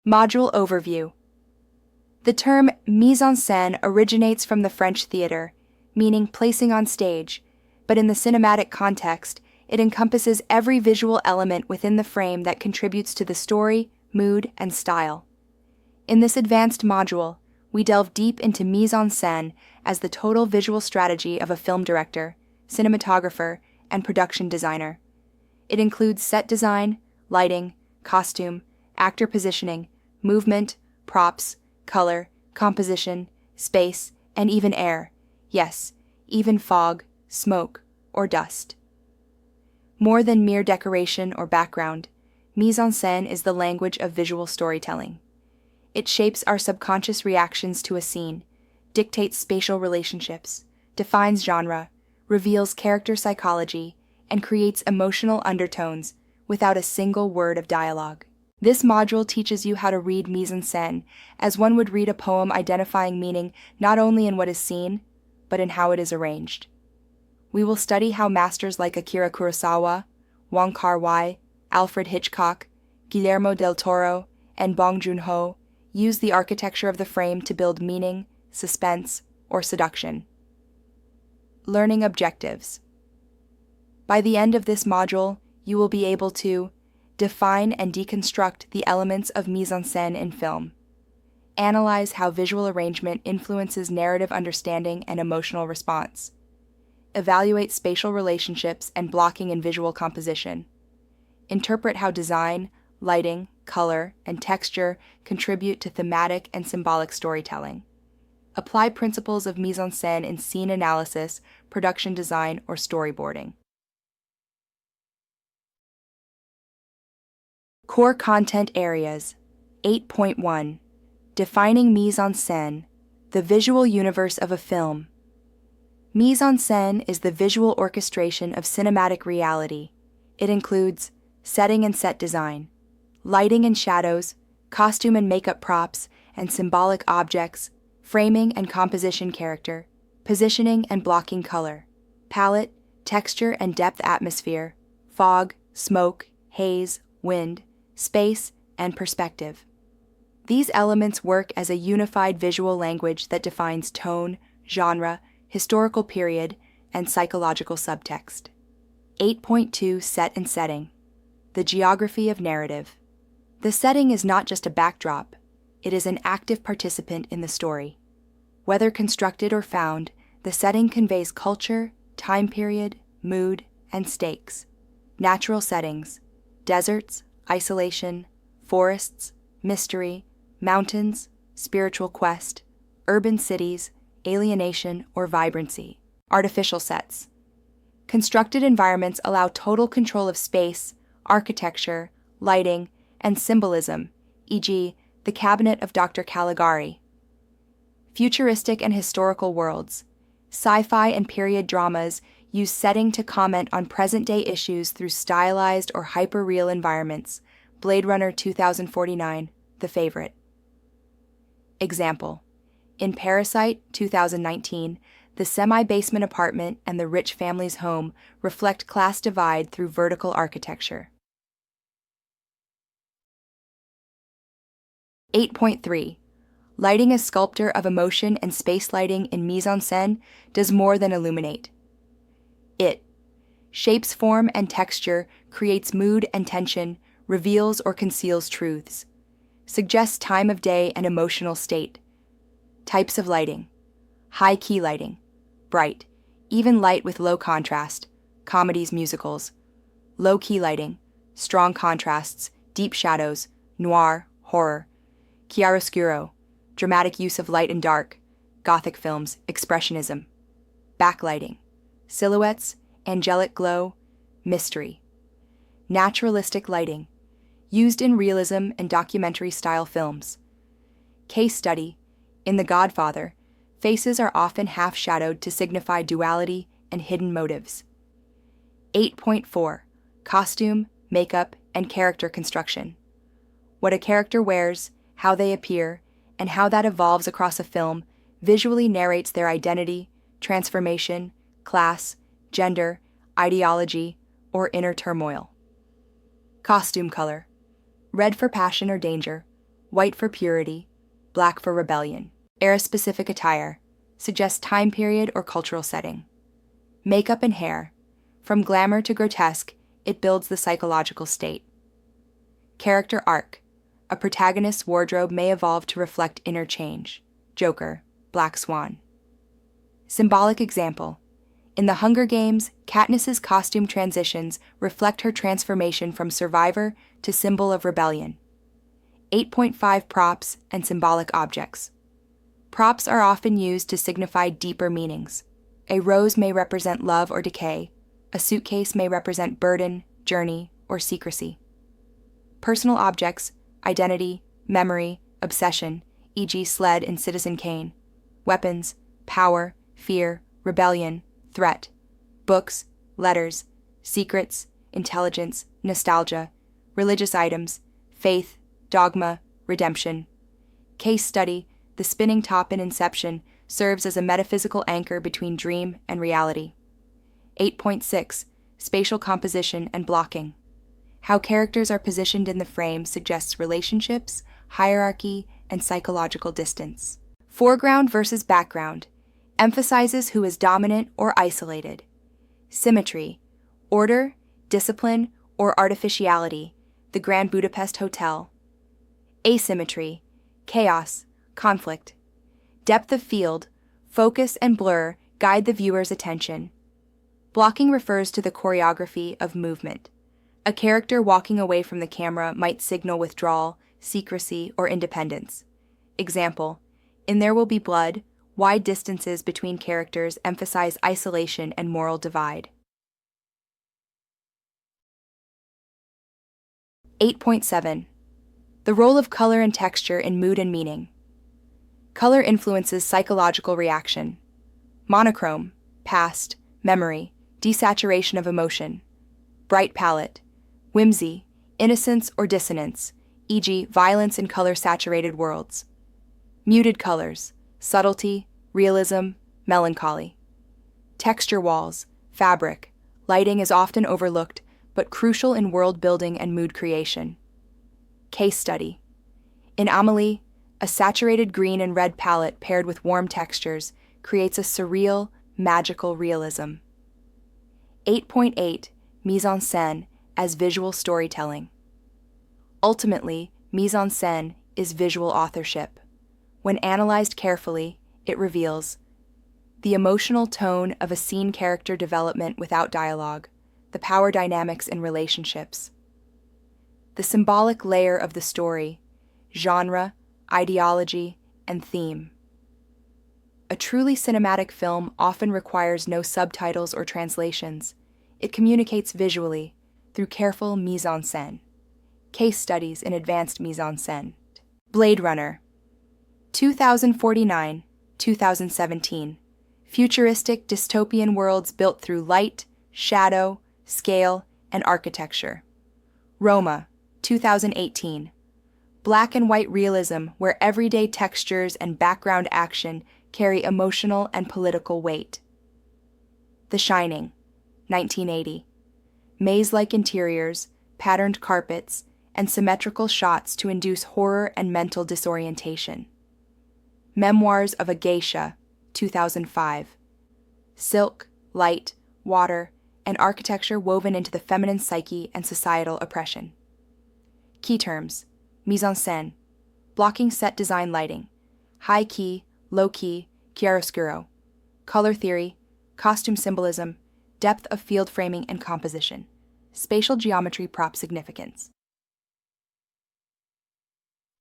Module Overview. The term mise-en-scène originates from the French theater, meaning placing on stage, but in the cinematic context, it encompasses every visual element within the frame that contributes to the story, mood, and style. In this advanced module, we delve deep into mise-en-scène as the total visual strategy of a film director, cinematographer, and production designer. It includes set design, lighting, costume, actor positioning, movement, props, color, composition, space, and even air. Yes, even fog, smoke, or dust. More than mere decoration or background, mise-en-scène is the language of visual storytelling. It shapes our subconscious reactions to a scene, dictates spatial relationships, defines genre, reveals character psychology, and creates emotional undertones without a single word of dialogue. This module teaches you how to read mise-en-scène as one would read a poem, identifying meaning not only in what is seen, but in how it is arranged. We will study how masters like Akira Kurosawa, Wong Kar-wai, Alfred Hitchcock, Guillermo del Toro, and Bong Joon-ho use the architecture of the frame to build meaning, suspense, or seduction. Learning objectives. By the end of this module, you will be able to define and deconstruct the elements of mise-en-scène in film, analyze how visual arrangement influences narrative understanding and emotional response, evaluate spatial relationships and blocking in visual composition, interpret how design, lighting, color, and texture contribute to thematic and symbolic storytelling, apply principles of mise-en-scène in scene analysis, production design, or storyboarding. Core Content Areas 8.1 Defining Mise-en-scène, the visual universe of a film. Mise-en-scène is the visual orchestration of cinematic reality. It includes setting and set design, lighting and shadows, costume and makeup props, and symbolic objects, framing and composition character, positioning and blocking color, palette, texture and depth atmosphere, fog, smoke, haze, wind, space, and perspective. These elements work as a unified visual language that defines tone, genre, historical period, and psychological subtext. 8.2 Set and Setting. The geography of narrative. The setting is not just a backdrop, it is an active participant in the story. Whether constructed or found, the setting conveys culture, time period, mood, and stakes. Natural settings: deserts, isolation, forests, mystery, mountains, spiritual quest, urban cities, alienation, or vibrancy. Artificial sets. Constructed environments allow total control of space, architecture, lighting, and symbolism, e.g., the cabinet of Dr. Caligari. Futuristic and historical worlds. Sci-fi and period dramas use setting to comment on present-day issues through stylized or hyper-real environments. Blade Runner 2049, The Favorite. Example: in Parasite 2019, the semi-basement apartment and the rich family's home reflect class divide through vertical architecture. 8.3 Lighting as sculptor of emotion and space. Lighting in mise-en-scène does more than illuminate. It shapes form and texture, creates mood and tension, reveals or conceals truths, suggests time of day and emotional state. Types of lighting: high-key lighting, bright, even light with low contrast, comedies, musicals. Low-key lighting, strong contrasts, deep shadows, noir, horror. Chiaroscuro, dramatic use of light and dark, Gothic films, expressionism. Backlighting, silhouettes, angelic glow, mystery. Naturalistic lighting, used in realism and documentary-style films. Case study: in The Godfather, faces are often half-shadowed to signify duality and hidden motives. 8.4 Costume, makeup, and character construction. What a character wears, how they appear, and how that evolves across a film visually narrates their identity, transformation, class, gender, ideology, or inner turmoil. Costume color: red for passion or danger, white for purity, black for rebellion. Era-specific attire suggests time period or cultural setting. Makeup and hair, from glamour to grotesque, it builds the psychological state. Character arc, a protagonist's wardrobe may evolve to reflect inner change. Joker, Black Swan. Symbolic example. In The Hunger Games, Katniss's costume transitions reflect her transformation from survivor to symbol of rebellion. 8.5 Props and symbolic objects. Props are often used to signify deeper meanings. A rose may represent love or decay. A suitcase may represent burden, journey, or secrecy. Personal objects, identity, memory, obsession, e.g. sled in Citizen Kane. Weapons, power, fear, rebellion, threat. Books, letters, secrets, intelligence, nostalgia. Religious items, faith, dogma, redemption. Case study, the spinning top in Inception serves as a metaphysical anchor between dream and reality. 8.6 Spatial composition and blocking. How characters are positioned in the frame suggests relationships, hierarchy, and psychological distance. Foreground versus background emphasizes who is dominant or isolated. Symmetry, order, discipline, or artificiality, the Grand Budapest Hotel. Asymmetry, chaos, conflict. Depth of field, focus, and blur guide the viewer's attention. Blocking refers to the choreography of movement. A character walking away from the camera might signal withdrawal, secrecy, or independence. Example, in There Will Be Blood, wide distances between characters emphasize isolation and moral divide. 8.7 The role of color and texture in mood and meaning. Color influences psychological reaction. Monochrome, past, memory, desaturation of emotion. Bright palette, whimsy, innocence or dissonance, e.g. violence in color-saturated worlds. Muted colors, subtlety, realism, melancholy. Texture walls, fabric, lighting is often overlooked, but crucial in world building and mood creation. Case study. In Amélie, a saturated green and red palette paired with warm textures creates a surreal, magical realism. 8.8 Mise-en-scène as visual storytelling. Ultimately, mise-en-scène is visual authorship. When analyzed carefully, it reveals the emotional tone of a scene character development without dialogue, the power dynamics in relationships, the symbolic layer of the story, genre, ideology, and theme. A truly cinematic film often requires no subtitles or translations. It communicates visually through careful mise-en-scène. Case studies in advanced mise-en-scène. Blade Runner. 2049, 2017. Futuristic dystopian worlds built through light, shadow, scale, and architecture. Roma, 2018. Black and white realism where everyday textures and background action carry emotional and political weight. The Shining, 1980. Maze-like interiors, patterned carpets, and symmetrical shots to induce horror and mental disorientation. Memoirs of a Geisha, 2005. Silk, light, water, and architecture woven into the feminine psyche and societal oppression. Key terms: mise-en-scène, blocking set design lighting, high key, low key, chiaroscuro, color theory, costume symbolism, depth of field framing and composition, spatial geometry prop significance.